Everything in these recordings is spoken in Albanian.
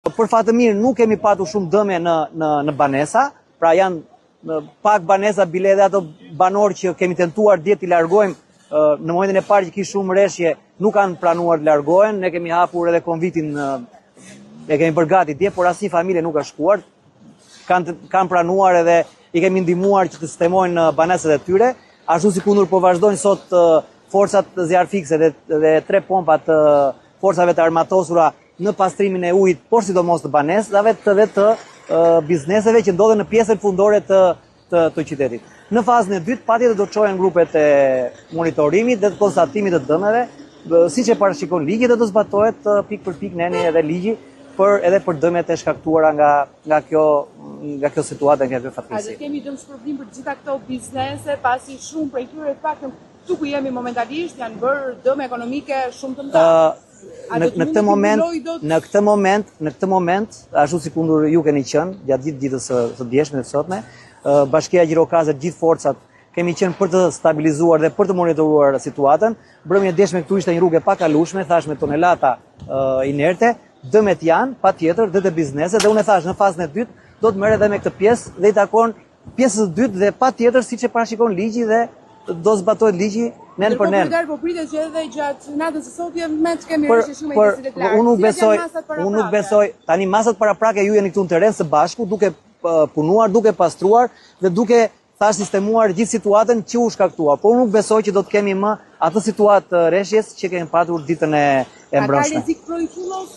Për fatë mirë nuk kemi patur shumë dëme në banesa, pra janë pak banesa bile dhe ato banor që kemi tentuar dje t'i largojmë në momentin e parë që kishte shumë rreshje nuk kanë pranuar të largohen, ne kemi hapur edhe konvitin e kemi përgati dje, por asnjë familje nuk ka shkuar, kanë pranuar edhe i kemi ndihmuar që të sistemojnë banesat e tyre, ashtu si kundur po vazhdojnë sot forcat zjarfikse dhe 3 pompat forcave të armatosura në pastrimin e ujit, por sidomos të banesave dhe të bizneseve që ndodhen në pjesën fundore të qytetit. Në fazën e dytë, patjetër do të çohen grupet e monitorimit dhe të konstatimit të dëmeve, siç e parashikon ligji dhe do zbatohet pikë për pikë neni edhe ligji edhe për dëmet e shkaktuara nga kjo situatë, nga kjo fatkeqësi. A do kemi dëmshpërblim për gjitha këto biznese, pasi shumë prej tyre paktën këtu ku jemi momentalisht janë bërë dëm ekonomike shumë të mëdha. Në këtë moment, ashtu si kundur ju keni qenë gjatë gjithë ditës së djeshme dhe sotme, Bashkia Gjirokastër, gjithë forcat kemi qenë për të stabilizuar dhe për të monitoruar situatën. Mbrëmja e djeshme këtu ishte një rrugë e pakalueshme, thash me tonelata inerte, dëmet janë patjetër dhe të bizneset, dhe unë e thash në fazën e dytë do të merr edhe me këtë pjesë dhe i takon pjesës së dytë dhe patjetër siç e parashikon ligji dhe do zbatohet ligji nen për nen. Po pritet që edhe gjatë natës së sotme me të kemi rishë shumë intensitetet lartë. Unë nuk besoj, tani masat paraprake ju jeni këtu në terren së bashku, duke punuar, duke pastruar dhe duke sistemuar gjithë situatën që u shkaktua. Por unë nuk besoj që do të kemi më atë situatë rreshjes që kemi patur ditën e mbrëmshme. Ka rrezik Proiqullos?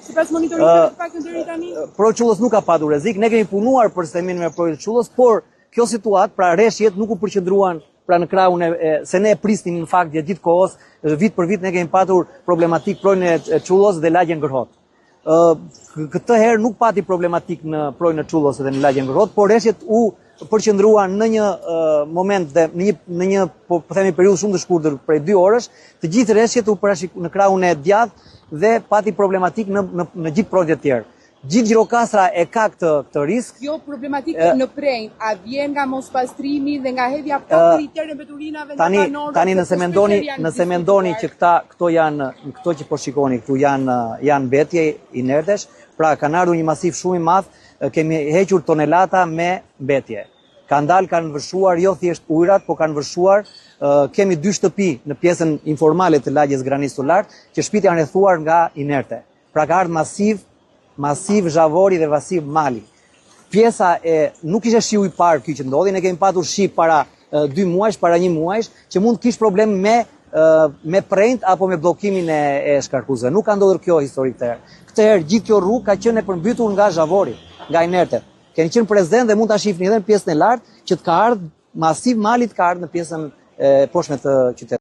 Sipas monitorimit të paktën deri tani? Proiqullos nuk ka patur rrezik, ne kemi punuar për sistemimin me Proiqullos, por kjo situatë, pra rreshjet nuk u përqendruan pra në krahun se ne e prisnim në fakt gjatë gjithë kohës, vit për vit ne kemi patur problematik projnë e Çullos dhe lagjen Gërhot. Këtë herë nuk pati problematik në projnë e Çullos dhe në lagjen Gërhot, por rreshjet u përqendruan në një moment dhe në një po themi periudhë shumë të shkurtër, prej 2 orësh, të gjithë rreshjet u parashikuan në krahun e djathtë dhe pati problematik në gjithë projët e tjerë. Gjithë Gjirokastra e ka këtë risk. Jo problematikë në prenjë, a vjen nga mospastrimi dhe nga hedhja pak interne mbeturinave nga banorët. Tani nëse mendoni që këto që po shikoni këtu janë mbetje inertesh, pra kanë ardhur një masiv shumë i madh, kemi hequr tonelata me mbetje. Kanë vëshuar jo thjesht ujrat, po kanë vëshuar kemi 2 shtëpi në pjesën informale të lagjes Granis Sulart, që shtëpitë janë rrethuar nga inerte. Pra ka ardhur masiv zhavori dhe masiv mali. Pjesa nuk ishte shiu i parë ky që ndodhi, ne kemi patur shi para 2 muajsh, para 1 muajsh, që mund të kishte problem me prejnt apo me bllokimin e shkarkuzëve. Nuk ka ndodhur kjo histori këtë herë. Këtë herë gjithë kjo rrugë ka qenë e përmbytur nga zhavori, nga inertet. Keni qenë prezent dhe mund ta shihni edhe në pjesën e lartë që të ka ardhur masiv mali të ka ardhur në pjesën e poshtme të qytetit.